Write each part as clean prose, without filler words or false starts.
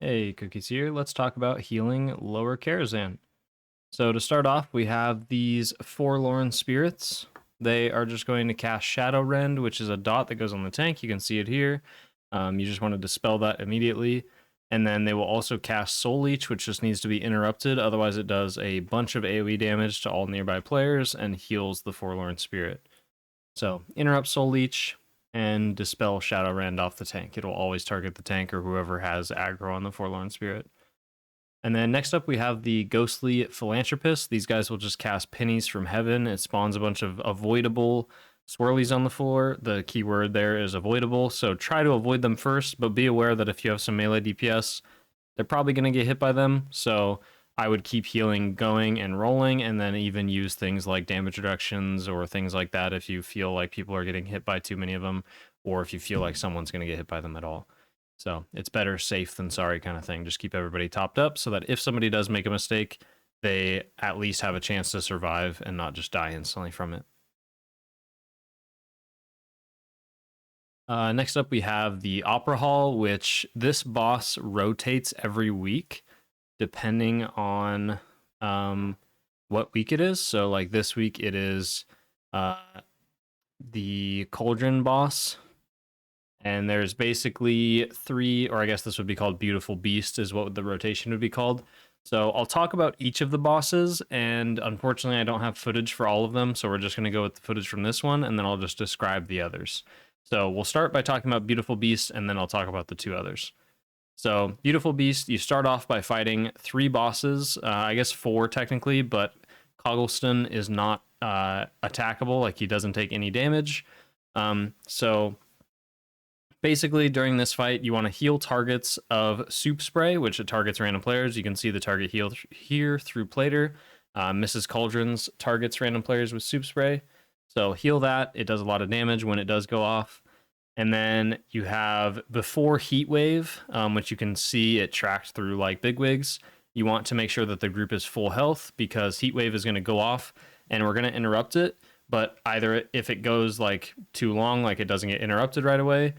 Hey, Cookies here. Let's talk about healing lower Karazhan. So to start off, we have these Forlorn Spirits. They are just going to cast Shadow Rend, which is a dot that goes on the tank. You can see it here. You just want to dispel that immediately. And then they will also cast Soul Leech, which just needs to be interrupted. Otherwise, it does a bunch of AoE damage to all nearby players and heals the Forlorn Spirit. So interrupt Soul Leech and dispel Shadow Rend off the tank. It'll always target the tank or whoever has aggro on the Forlorn Spirit. And then next up we have the Ghostly Philanthropist. These guys will just cast Pennies from Heaven. It spawns a bunch of avoidable swirlies on the floor. The key word there is avoidable, so try to avoid them first, but be aware that if you have some melee DPS, they're probably going to get hit by them, so I would keep healing going and rolling, and then even use things like damage reductions or things like that if you feel like people are getting hit by too many of them, or if you feel like someone's going to get hit by them at all. So it's better safe than sorry kind of thing. Just keep everybody topped up so that if somebody does make a mistake, they at least have a chance to survive and not just die instantly from it. Next up, we have the Opera Hall, which this boss rotates every week depending on what week it is. So like this week it is the Cauldron boss. And there's basically three, or I guess this would be called Beautiful Beast is what the rotation would be called. So I'll talk about each of the bosses, and unfortunately I don't have footage for all of them, so we're just going to go with the footage from this one, and then I'll just describe the others. So we'll start by talking about Beautiful Beast, and then I'll talk about the two others. So Beautiful Beast, you start off by fighting three bosses, I guess four technically, but Coggleston is not attackable, like he doesn't take any damage. So basically, during this fight, you want to heal targets of Soup Spray, which it targets random players. You can see the target heal here through Plater. Mrs. Cauldron's targets random players with Soup Spray. So heal that. It does a lot of damage when it does go off. And then you have before Heat Wave, which you can see it tracked through like bigwigs. You want to make sure that the group is full health because Heat Wave is going to go off and we're going to interrupt it. But either if it goes like too long, like it doesn't get interrupted right away,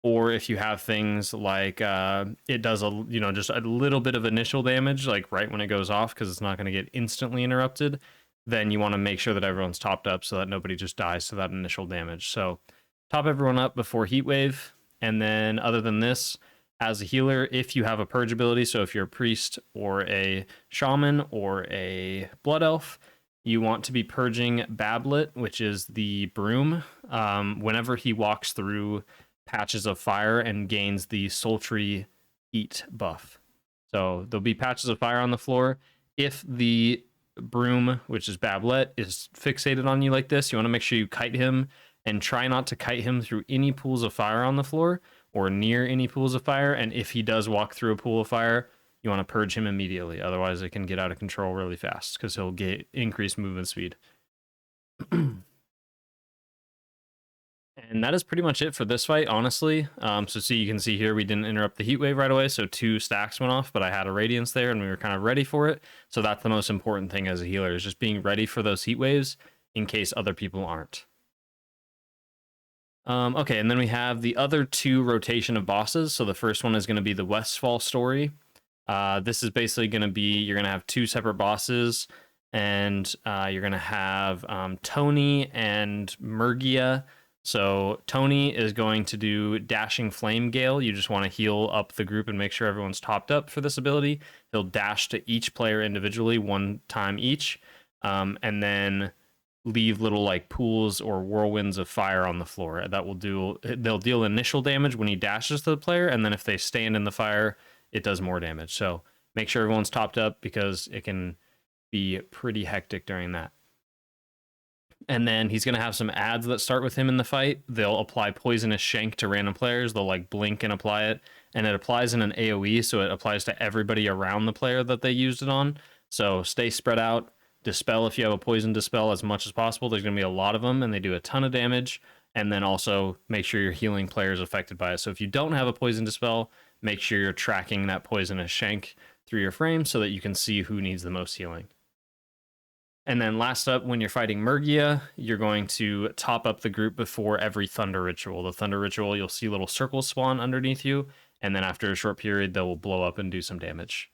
or if you have things like it does just a little bit of initial damage, like right when it goes off, because it's not going to get instantly interrupted, then you want to make sure that everyone's topped up so that nobody just dies to that initial damage. So top everyone up before Heat Wave, and then other than this, as a healer, if you have a Purge ability, so if you're a Priest or a Shaman or a Blood Elf, you want to be purging Bablet, which is the broom, whenever he walks through patches of fire and gains the sultry heat buff. So there'll be patches of fire on the floor. If the broom, which is Bablet, is fixated on you like this, you want to make sure you kite him and try not to kite him through any pools of fire on the floor or near any pools of fire. And if he does walk through a pool of fire, you want to purge him immediately. Otherwise, it can get out of control really fast because he'll get increased movement speed. And that is pretty much it for this fight, honestly. So you can see here, we didn't interrupt the heat wave right away, so 2 stacks went off, but I had a Radiance there, and we were kind of ready for it. So that's the most important thing as a healer, is just being ready for those heat waves in case other people aren't. Okay, and then we have the other 2 rotation of bosses. So the first one is going to be the Westfall story. This is basically going to be, you're going to have 2 separate bosses, and you're going to have Tony and Murgia. So Tony is going to do Dashing Flame Gale. You just want to heal up the group and make sure everyone's topped up for this ability. He'll dash to each player individually 1 time each, and then leave little like pools or whirlwinds of fire on the floor. They'll deal initial damage when he dashes to the player, and then if they stand in the fire, it does more damage. So make sure everyone's topped up because it can be pretty hectic during that. And then he's going to have some ads that start with him in the fight. They'll apply Poisonous Shank to random players. They'll like blink and apply it. And it applies in an AoE, so it applies to everybody around the player that they used it on. So stay spread out. Dispel if you have a poison dispel as much as possible. There's going to be a lot of them, and they do a ton of damage. And then also make sure you're healing players affected by it. So if you don't have a poison dispel, make sure you're tracking that Poisonous Shank through your frame so that you can see who needs the most healing. And then last up, when you're fighting Murgia, you're going to top up the group before every Thunder Ritual. The Thunder Ritual, you'll see little circles spawn underneath you, and then after a short period, they'll blow up and do some damage.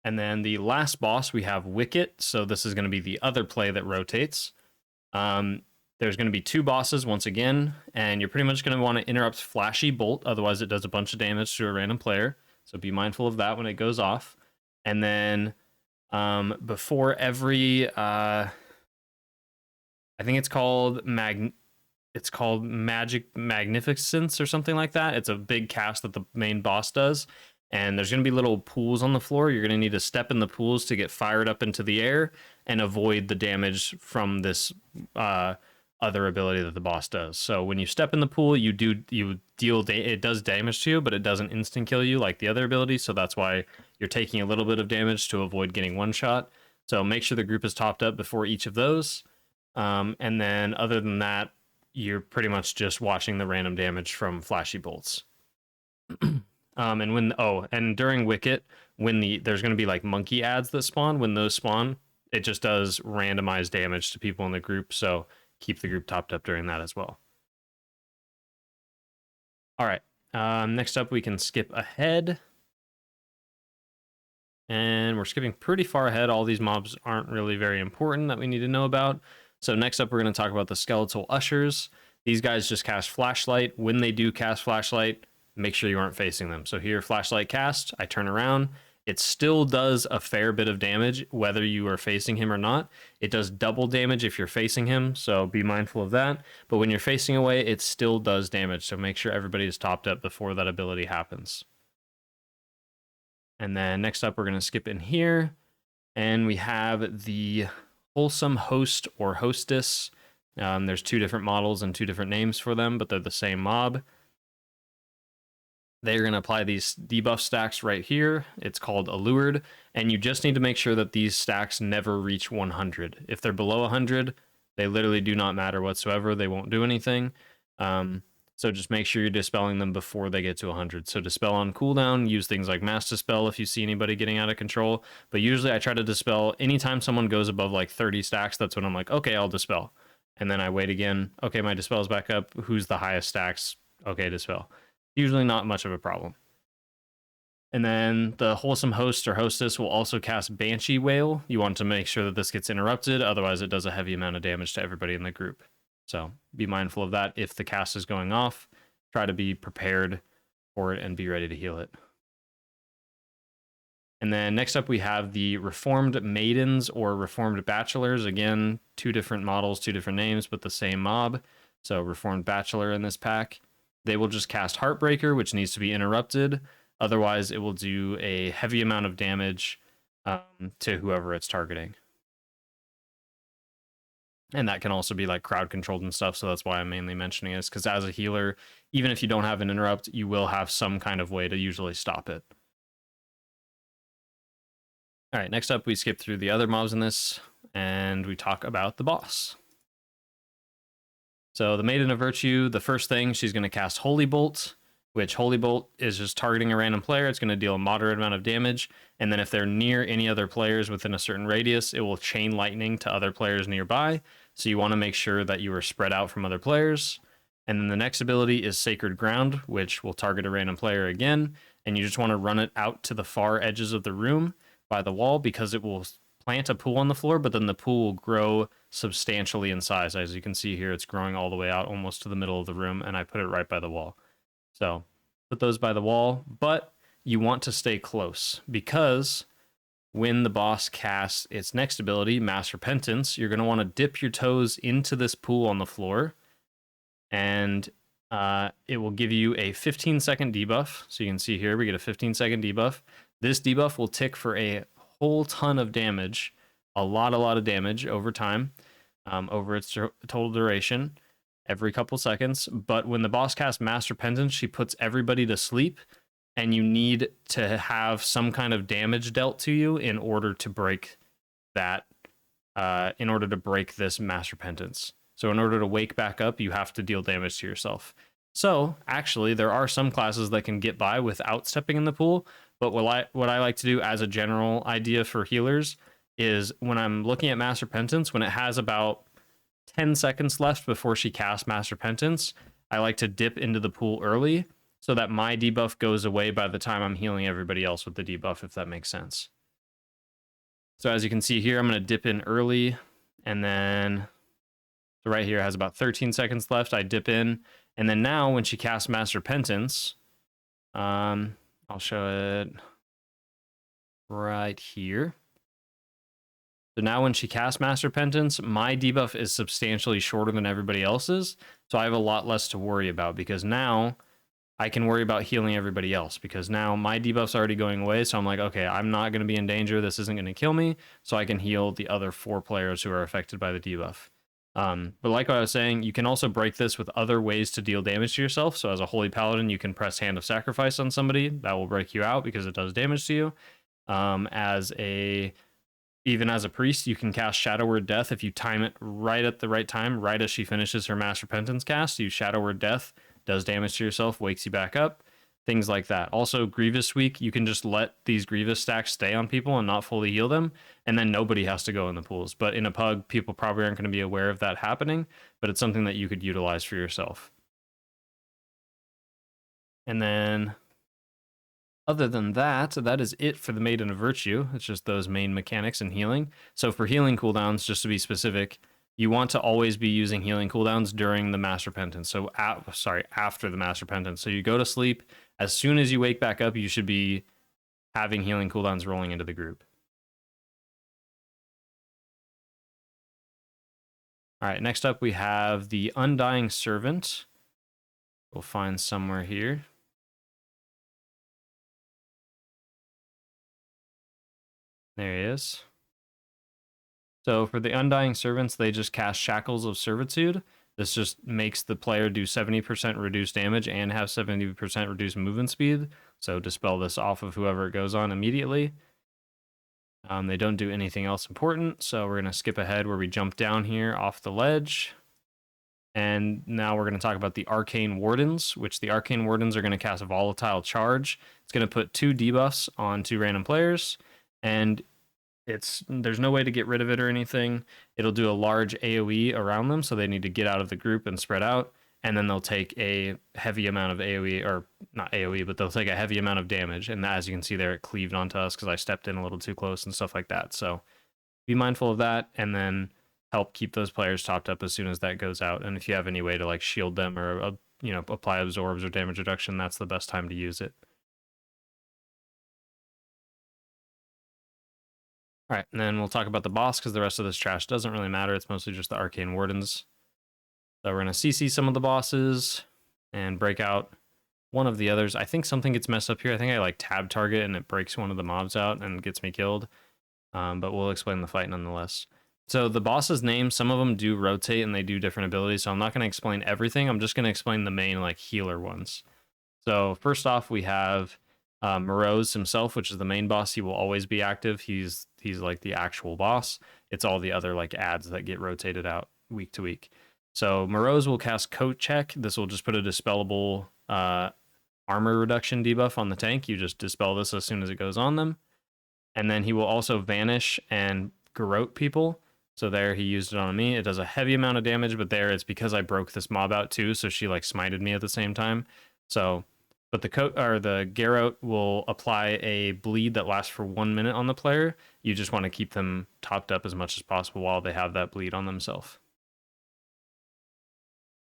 And then the last boss, we have Wicket. So this is going to be the other play that rotates. There's going to be 2 bosses once again, and you're pretty much going to want to interrupt Flashy Bolt, otherwise it does a bunch of damage to a random player. So be mindful of that when it goes off. And then before every, I think it's called Magic Magnificence or something like that. It's a big cast that the main boss does. And there's going to be little pools on the floor. You're going to need to step in the pools to get fired up into the air and avoid the damage from this other ability that the boss does. So when you step in the pool, you deal it does damage to you, but it doesn't instant kill you like the other ability. So that's why you're taking a little bit of damage to avoid getting one shot. So make sure the group is topped up before each of those. And then other than that, you're pretty much just watching the random damage from flashy bolts. And during Wicket, when there's going to be like monkey ads that spawn, when those spawn, it just does randomized damage to people in the group. So keep the group topped up during that as well. All right. Next up, we can skip ahead. And we're skipping pretty far ahead. All these mobs aren't really very important that we need to know about. So next up, we're going to talk about the Skeletal Ushers. These guys just cast Flashlight. When they do cast Flashlight, make sure you aren't facing them. So here, Flashlight cast, I turn around. It still does a fair bit of damage, whether you are facing him or not. It does double damage if you're facing him, so be mindful of that. But when you're facing away, it still does damage, so make sure everybody is topped up before that ability happens. And then next up, we're going to skip in here, and we have the Wholesome Host or Hostess. There's 2 different models and 2 different names for them, but they're the same mob. They're going to apply these debuff stacks right here. It's called Allured, and you just need to make sure that these stacks never reach 100. If they're below 100, they literally do not matter whatsoever. They won't do anything. So just make sure you're dispelling them before they get to 100. So dispel on cooldown, use things like Mass Dispel if you see anybody getting out of control. But usually I try to dispel anytime someone goes above like 30 stacks. That's when I'm like, okay, I'll dispel. And then I wait again. Okay, my dispel's back up. Who's the highest stacks? Okay, dispel. Usually not much of a problem. And then the Wholesome Host or Hostess will also cast Banshee Wail. You want to make sure that this gets interrupted, otherwise it does a heavy amount of damage to everybody in the group. So be mindful of that. If the cast is going off, try to be prepared for it and be ready to heal it. And then next up we have the Reformed Maidens or Reformed Bachelors. Again, 2 different models, 2 different names, but the same mob. So Reformed Bachelor in this pack. They will just cast Heartbreaker, which needs to be interrupted. Otherwise, it will do a heavy amount of damage to whoever it's targeting. And that can also be like crowd controlled and stuff. So that's why I'm mainly mentioning this, because as a healer, even if you don't have an interrupt, you will have some kind of way to usually stop it. All right, next up, we skip through the other mobs in this and we talk about the boss. So the Maiden of Virtue, the first thing, she's going to cast Holy Bolt, which Holy Bolt is just targeting a random player. It's going to deal a moderate amount of damage. And then if they're near any other players within a certain radius, it will chain lightning to other players nearby. So you want to make sure that you are spread out from other players. And then the next ability is Sacred Ground, which will target a random player again. And you just want to run it out to the far edges of the room by the wall, because it will plant a pool on the floor, but then the pool will grow substantially in size. As you can see here, it's growing all the way out almost to the middle of the room, and I put it right by the wall. So put those by the wall, but you want to stay close, because when the boss casts its next ability, Mass Repentance, you're going to want to dip your toes into this pool on the floor, and it will give you a 15-second debuff. So you can see here, we get a 15-second debuff. This debuff will tick for a whole ton of damage, a lot of damage over time, over its total duration, every couple seconds. But when the boss casts Mass Repentance, she puts everybody to sleep, and you need to have some kind of damage dealt to you in order to break that, in order to break this Mass Repentance. So in order to wake back up, you have to deal damage to yourself. So actually, there are some classes that can get by without stepping in the pool. But what I like to do as a general idea for healers is, when I'm looking at Mass Repentance, when it has about 10 seconds left before she casts Mass Repentance, I like to dip into the pool early so that my debuff goes away by the time I'm healing everybody else with the debuff, if that makes sense. So as you can see here, I'm going to dip in early, and then so right here has about 13 seconds left. I dip in, and then now when she casts Mass Repentance, I'll show it right here. So now when she casts Mass Repentance, my debuff is substantially shorter than everybody else's, so I have a lot less to worry about, because now I can worry about healing everybody else, because now my debuff's already going away, so I'm like, okay, I'm not going to be in danger, this isn't going to kill me, so I can heal the other 4 players who are affected by the debuff. But like what I was saying, you can also break this with other ways to deal damage to yourself. So as a Holy Paladin, you can press Hand of Sacrifice on somebody. That will break you out because it does damage to you. Even as a priest, you can cast Shadow Word Death if you time it right at the right time, right as she finishes her Mass Repentance cast. You Shadow Word Death, does damage to yourself, wakes you back up, things like that. Also, Grievous Week, you can just let these Grievous stacks stay on people and not fully heal them, and then nobody has to go in the pools. But in a pug, people probably aren't going to be aware of that happening, but it's something that you could utilize for yourself. And then, other than that, that is it for the Maiden of Virtue. It's just those main mechanics and healing. So for healing cooldowns, just to be specific, you want to always be using healing cooldowns during the Mass Repentance. So, after the Mass Repentance. So you go to sleep. As soon as you wake back up, you should be having healing cooldowns rolling into the group. All right, next up we have the Undying Servant. We'll find somewhere here. There he is. So for the Undying Servants, they just cast Shackles of Servitude. This just makes the player do 70% reduced damage and have 70% reduced movement speed. So dispel this off of whoever it goes on immediately. They don't do anything else important, so we're going to skip ahead where we jump down here off the ledge. And now we're going to talk about the Arcane Wardens, which the Arcane Wardens are going to cast a Volatile Charge. It's going to put 2 debuffs on 2 random players, and there's no way to get rid of it or anything. It'll do a large AoE around them, so they need to get out of the group and spread out, and then they'll take a heavy amount of AoE, or not AoE, but they'll take a heavy amount of damage. And as you can see there, it cleaved onto us because I stepped in a little too close and stuff like that. So be mindful of that, and then help keep those players topped up as soon as that goes out. And if you have any way to like shield them or apply absorbs or damage reduction, that's the best time to use it. All right, and then we'll talk about the boss because the rest of this trash doesn't really matter. It's mostly just the Arcane Wardens. So we're going to CC some of the bosses and break out one of the others. I think something gets messed up here. I think I like tab target and it breaks one of the mobs out and gets me killed. But we'll explain the fight nonetheless. So the boss's names, some of them do rotate and they do different abilities. So I'm not going to explain everything. I'm just going to explain the main like healer ones. So first off, we have Moarsoulz himself, which is the main boss. He will always be active. He's like the actual boss. It's all the other like ads that get rotated out week to week. So Moarsoulz will cast Coat Check. This will just put a dispellable armor reduction debuff on the tank. You just dispel this as soon as it goes on them. And then he will also vanish and garrote people. So there he used it on me. It does a heavy amount of damage, but there it's because I broke this mob out too, so she like smited me at the same time. So, but the garrote will apply a bleed that lasts for 1 minute on the player. You just want to keep them topped up as much as possible while they have that bleed on themselves.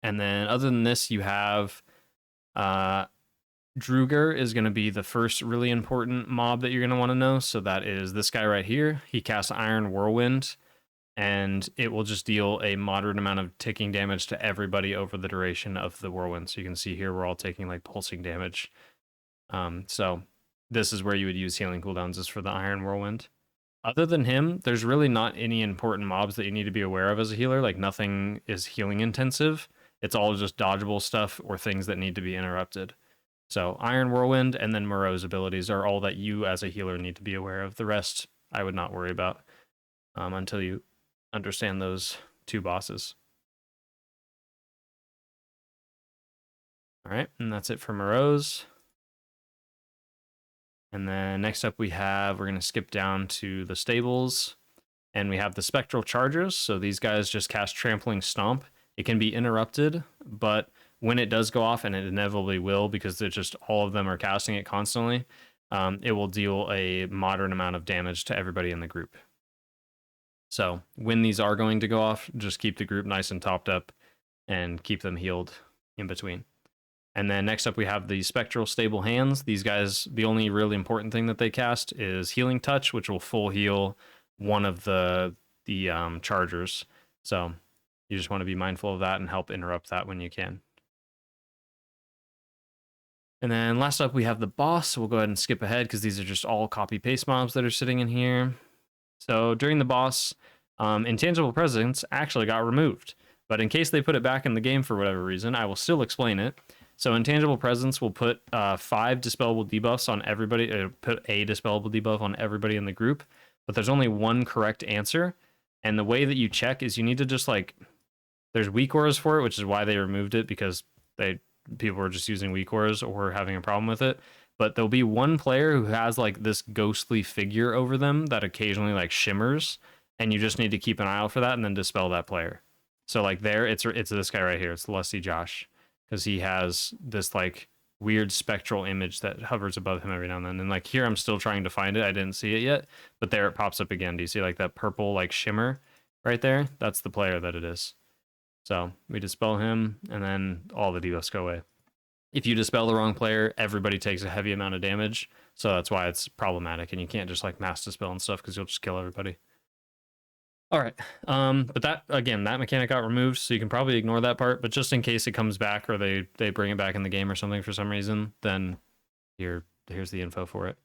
And then other than this, you have Druger is going to be the first really important mob that you're going to want to know. So that is this guy right here. He casts Iron Whirlwind, and it will just deal a moderate amount of ticking damage to everybody over the duration of the whirlwind. So you can see here we're all taking like pulsing damage. So this is where you would use healing cooldowns, is for the Iron Whirlwind. Other than him, there's really not any important mobs that you need to be aware of as a healer. Like nothing is healing intensive. It's all just dodgeable stuff or things that need to be interrupted. So Iron Whirlwind and then Moarsoulz abilities are all that you as a healer need to be aware of. The rest I would not worry about until you understand those 2 bosses. All right, and that's it for Moarsoulz. And then next up we're going to skip down to the stables, and we have the Spectral Chargers. So these guys just cast Trampling Stomp. It can be interrupted, but when it does go off, and it inevitably will because they're just all of them are casting it constantly, it will deal a moderate amount of damage to everybody in the group. So when these are going to go off, just keep the group nice and topped up and keep them healed in between. And then next up we have the Spectral Stable Hands. These guys, the only really important thing that they cast is Healing Touch, which will full heal one of the chargers. So you just want to be mindful of that and help interrupt that when you can. And then last up we have the boss. We'll go ahead and skip ahead because these are just all copy-paste mobs that are sitting in here. So during the boss, Intangible Presence actually got removed. But in case they put it back in the game for whatever reason, I will still explain it. So Intangible Presence will put 5 dispellable debuffs on everybody, put a dispellable debuff on everybody in the group, but there's only one correct answer. And the way that you check is you need to just like, there's weak auras for it, which is why they removed it, because people were just using weak auras or having a problem with it. But there'll be one player who has like this ghostly figure over them that occasionally like shimmers, and you just need to keep an eye out for that and then dispel that player. So like there, it's this guy right here. It's Lusty Josh, because he has this like weird spectral image that hovers above him every now and then. And like here, I'm still trying to find it. I didn't see it yet, but there it pops up again. Do you see like that purple like shimmer right there? That's the player that it is. So we dispel him, and then all the debuffs go away. If you dispel the wrong player, everybody takes a heavy amount of damage. So that's why it's problematic, and you can't just like mass dispel and stuff because you'll just kill everybody. All right, but that mechanic got removed, so you can probably ignore that part. But just in case it comes back or they bring it back in the game or something for some reason, then here's the info for it.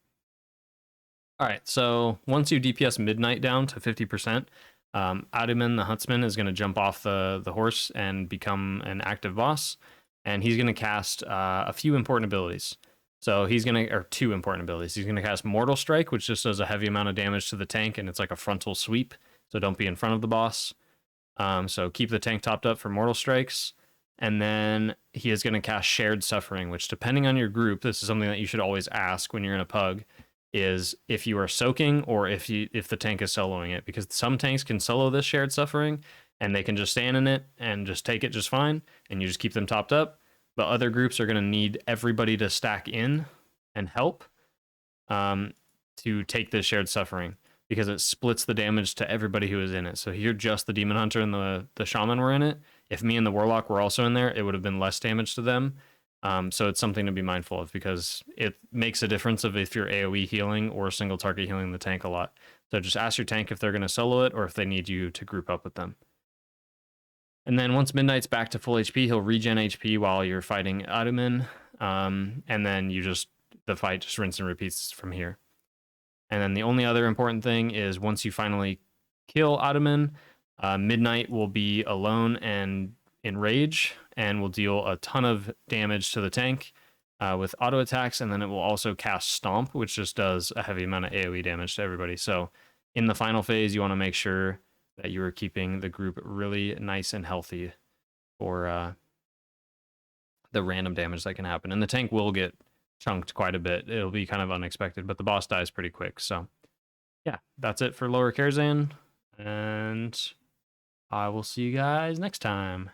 All right, so once you DPS Midnight down to 50%, Aduman the Huntsman is going to jump off the horse and become an active boss, and he's going to cast a few important abilities. So two important abilities. He's going to cast Mortal Strike, which just does a heavy amount of damage to the tank, and it's like a frontal sweep. So don't be in front of the boss. So keep the tank topped up for Mortal Strikes. And then he is going to cast Shared Suffering, which depending on your group, this is something that you should always ask when you're in a pug, is if you are soaking or if the tank is soloing it. Because some tanks can solo this Shared Suffering, and they can just stand in it and just take it just fine, and you just keep them topped up. But other groups are going to need everybody to stack in and help to take this Shared Suffering, because it splits the damage to everybody who is in it. So here, just the Demon Hunter and the Shaman were in it. If me and the Warlock were also in there, it would have been less damage to them. So it's something to be mindful of, because it makes a difference of if you're AoE healing or single target healing the tank a lot. So just ask your tank if they're going to solo it or if they need you to group up with them. And then once Midnight's back to full HP, he'll regen HP while you're fighting Aduman. And then the fight just rinse and repeats from here. And then the only other important thing is once you finally kill Aduman, Midnight will be alone and in rage and will deal a ton of damage to the tank with auto attacks. And then it will also cast Stomp, which just does a heavy amount of AoE damage to everybody. So in the final phase, you want to make sure that you are keeping the group really nice and healthy for the random damage that can happen. And the tank will get chunked quite a bit. It'll be kind of unexpected, but the boss dies pretty quick. So yeah, that's it for Lower Karazhan, and I will see you guys next time.